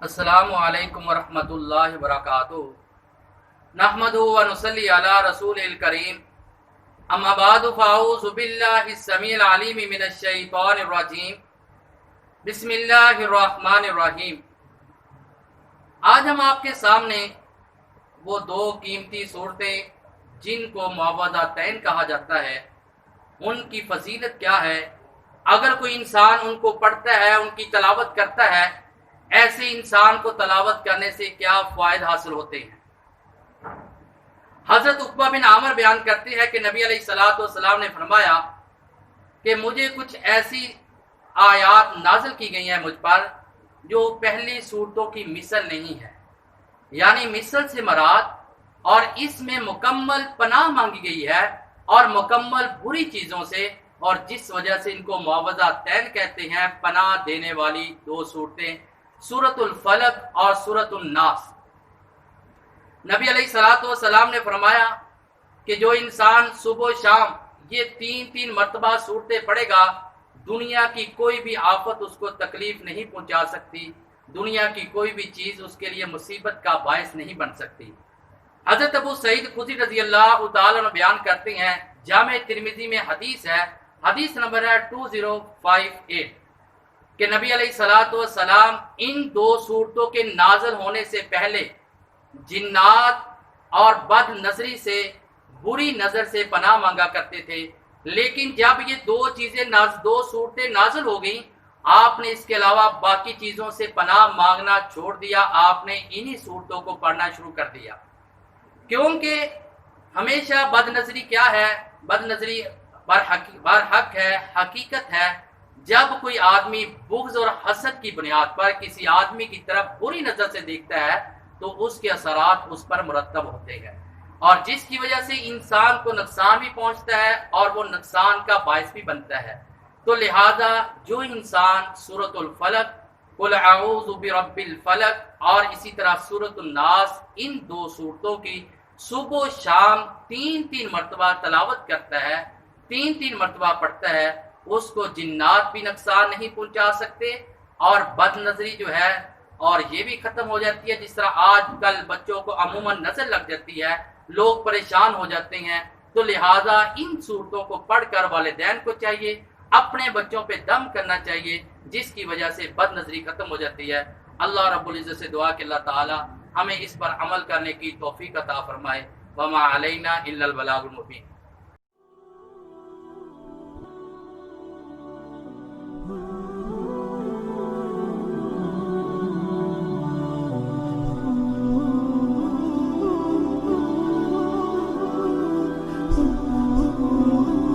السلام علیکم ورحمۃ اللہ وبرکاتہ۔ نحمدہ و نصلی علی رسول الکریم، اما بعد فاعوذ باللہ السمیع العلیم من الشیطان الرجیم، بسم اللہ الرحمن الرحیم۔ آج ہم آپ کے سامنے وہ دو قیمتی صورتیں جن کو معوذتین کہا جاتا ہے، ان کی فضیلت کیا ہے، اگر کوئی انسان ان کو پڑھتا ہے، ان کی تلاوت کرتا ہے، ایسے انسان کو تلاوت کرنے سے کیا فوائد حاصل ہوتے ہیں۔ حضرت عقبہ بن عامر بیان کرتے ہیں کہ نبی علیہ الصلوۃ والسلام نے فرمایا کہ مجھے کچھ ایسی آیات نازل کی گئی ہیں مجھ پر جو پہلی صورتوں کی مثل نہیں ہے، یعنی مثل سے مراد اور اس میں مکمل پناہ مانگی گئی ہے اور مکمل بری چیزوں سے، اور جس وجہ سے ان کو معوذتین کہتے ہیں، پناہ دینے والی دو صورتیں، سورۃ الفلق اور سورۃ الناس۔ نبی علیہ الصلوۃ والسلام نے فرمایا کہ جو انسان صبح و شام یہ تین مرتبہ صورتیں پڑھے گا، دنیا کی کوئی بھی آفت اس کو تکلیف نہیں پہنچا سکتی، دنیا کی کوئی بھی چیز اس کے لیے مصیبت کا باعث نہیں بن سکتی۔ حضرت ابو سعید خدری رضی اللہ تعالیٰ عنہ بیان کرتے ہیں، جامع ترمذی میں حدیث ہے، حدیث نمبر ہے 2058، کہ نبی علیہ الصلوۃ والسلام ان دو صورتوں کے نازل ہونے سے پہلے جنات اور بد نظری سے، بری نظر سے پناہ مانگا کرتے تھے، لیکن جب یہ دو صورتیں نازل ہو گئیں، آپ نے اس کے علاوہ باقی چیزوں سے پناہ مانگنا چھوڑ دیا، آپ نے انہی صورتوں کو پڑھنا شروع کر دیا، کیونکہ ہمیشہ بد نظری کیا ہے؟ بد نظری برحق ہے، حقیقت ہے، جب کوئی آدمی بغض اور حسد کی بنیاد پر کسی آدمی کی طرف بری نظر سے دیکھتا ہے تو اس کے اثرات اس پر مرتب ہوتے ہیں، اور جس کی وجہ سے انسان کو نقصان بھی پہنچتا ہے اور وہ نقصان کا باعث بھی بنتا ہے۔ تو لہذا جو انسان سورۃ الفلق، قل اعوذ برب الفلق اور اسی طرح سورۃ الناس، ان دو صورتوں کی صبح و شام تین مرتبہ تلاوت کرتا ہے، تین مرتبہ پڑھتا ہے، اس کو جنات بھی نقصان نہیں پہنچا سکتے، اور بد نظری جو ہے اور یہ بھی ختم ہو جاتی ہے۔ جس طرح آج کل بچوں کو عموماً نظر لگ جاتی ہے، لوگ پریشان ہو جاتے ہیں، تو لہٰذا ان صورتوں کو پڑھ کر والدین کو چاہیے اپنے بچوں پہ دم کرنا چاہیے، جس کی وجہ سے بد نظری ختم ہو جاتی ہے۔ اللہ رب العزت سے دعا کہ اللہ تعالی ہمیں اس پر عمل کرنے کی توفیق عطا فرمائے۔ وما علینا الا البلاغ المبین۔